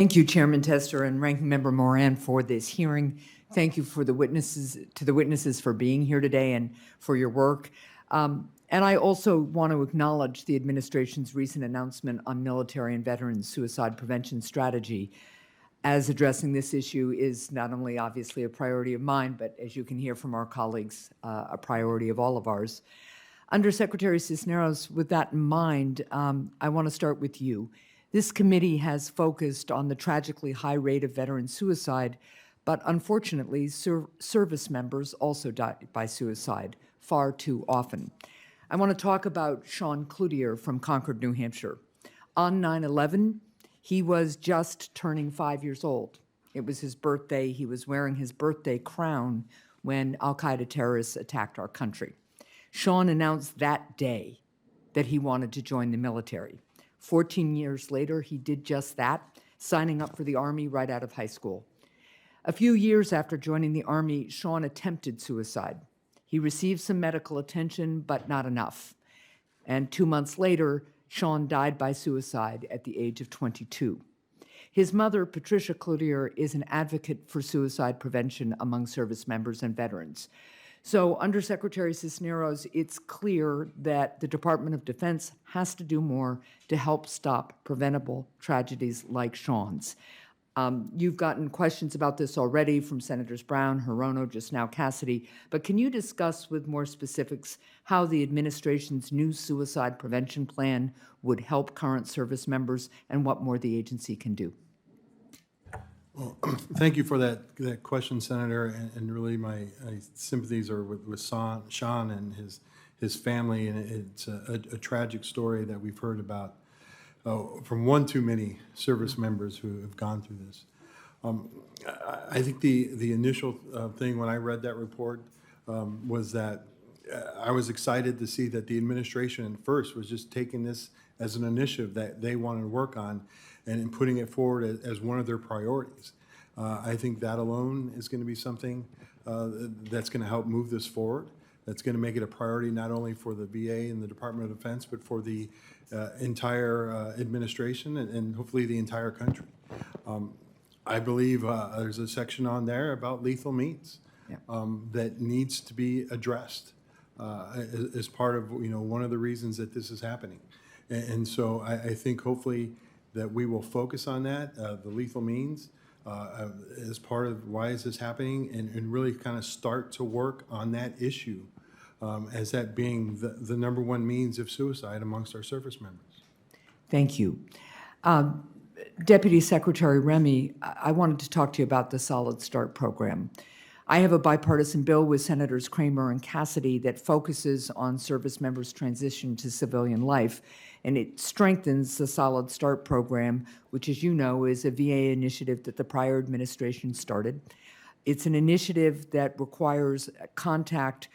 Thank you, Chairman Tester and Ranking Member Moran, for this hearing. Thank you for the witnesses for being here today and for your work. And I also want to acknowledge the administration's recent announcement on military and veterans suicide prevention strategy, as addressing this issue is not only obviously a priority of mine, but as you can hear from our colleagues, a priority of all of ours. Undersecretary Cisneros, with that in mind, I want to start with you. This committee has focused on the tragically high rate of veteran suicide, but unfortunately, service members also die by suicide far too often. I want to talk about Sean Cloutier from Concord, New Hampshire. On 9/11, he was just turning 5 years old. It was his birthday. He was wearing his birthday crown when al-Qaeda terrorists attacked our country. Sean announced that day that he wanted to join the military. 14 years later, he did just that, signing up for the Army right out of high school. A few years after joining the Army, Sean attempted suicide. He received some medical attention, but not enough. And 2 months later, Sean died by suicide at the age of 22. His mother, Patricia Cloutier, is an advocate for suicide prevention among service members and veterans. So, Undersecretary Cisneros, it's clear that the Department of Defense has to do more to help stop preventable tragedies like Sean's. You've gotten questions about this already from Senators Brown, Hirono, just now Cassidy, but can you discuss with more specifics how the administration's new suicide prevention plan would help current service members and what more the agency can do? Well, thank you for that question, Senator, and really my sympathies are with Sean and his family, and it's a tragic story that we've heard about from one too many service members who have gone through this. I think the initial thing when I read that report was that I was excited to see that the administration at first was just taking this as an initiative that they wanted to work on and putting it forward as one of their priorities. I think that alone is going to be something that's going to help move this forward. That's going to make it a priority not only for the VA and the Department of Defense, but for the entire administration and hopefully the entire country. I believe there's a section on there about lethal means that needs to be addressed as part of one of the reasons that this is happening. And so I think hopefully that we will focus on that, the lethal means, as part of why is this happening, and really kind of start to work on that issue as that being the number one means of suicide amongst our service members. Thank you. Deputy Secretary Remy, I wanted to talk to you about the Solid Start program. I have a bipartisan bill with Senators Kramer and Cassidy that focuses on service members' transition to civilian life, and it strengthens the Solid Start program, which, as you know, is a VA initiative that the prior administration started. It's an initiative that requires contact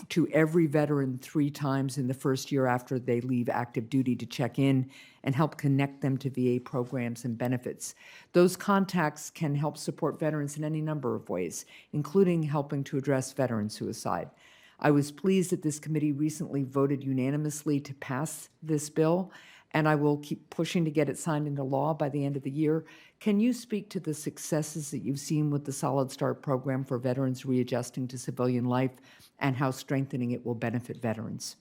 to every veteran 3 times in the first year after they leave active duty to check in and help connect them to VA programs and benefits. Those contacts can help support veterans in any number of ways, including helping to address veteran suicide. I was pleased that this committee recently voted unanimously to pass this bill, and I will keep pushing to get it signed into law by the end of the year. Can you speak to the successes that you've seen with the Solid Start program for veterans readjusting to civilian life and how strengthening it will benefit veterans?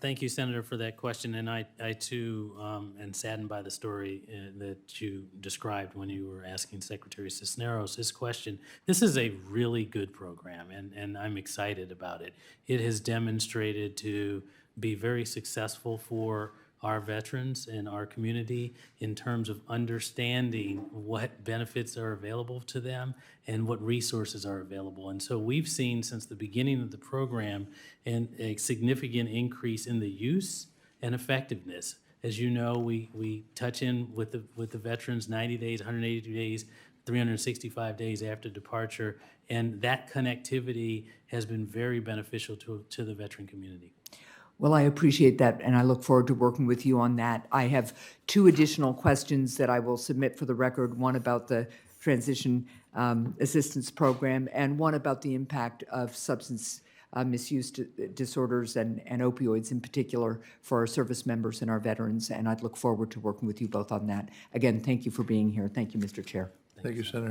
Thank you, Senator, for that question. And I too, am saddened by the story that you described when you were asking Secretary Cisneros this question. This is a really good program, and I'm excited about it. It has demonstrated to be very successful for our veterans and our community in terms of understanding what benefits are available to them and what resources are available. And so we've seen since the beginning of the program a significant increase in the use and effectiveness. As you know, we touch in with the veterans 90 days, 182 days, 365 days after departure, and that connectivity has been very beneficial to the veteran community. Well, I appreciate that, and I look forward to working with you on that. I have 2 additional questions that I will submit for the record, one about the Transition Assistance Program and one about the impact of substance misuse disorders and opioids in particular for our service members and our veterans, and I'd look forward to working with you both on that. Again, thank you for being here. Thank you, Mr. Chair. Thank you, Senator.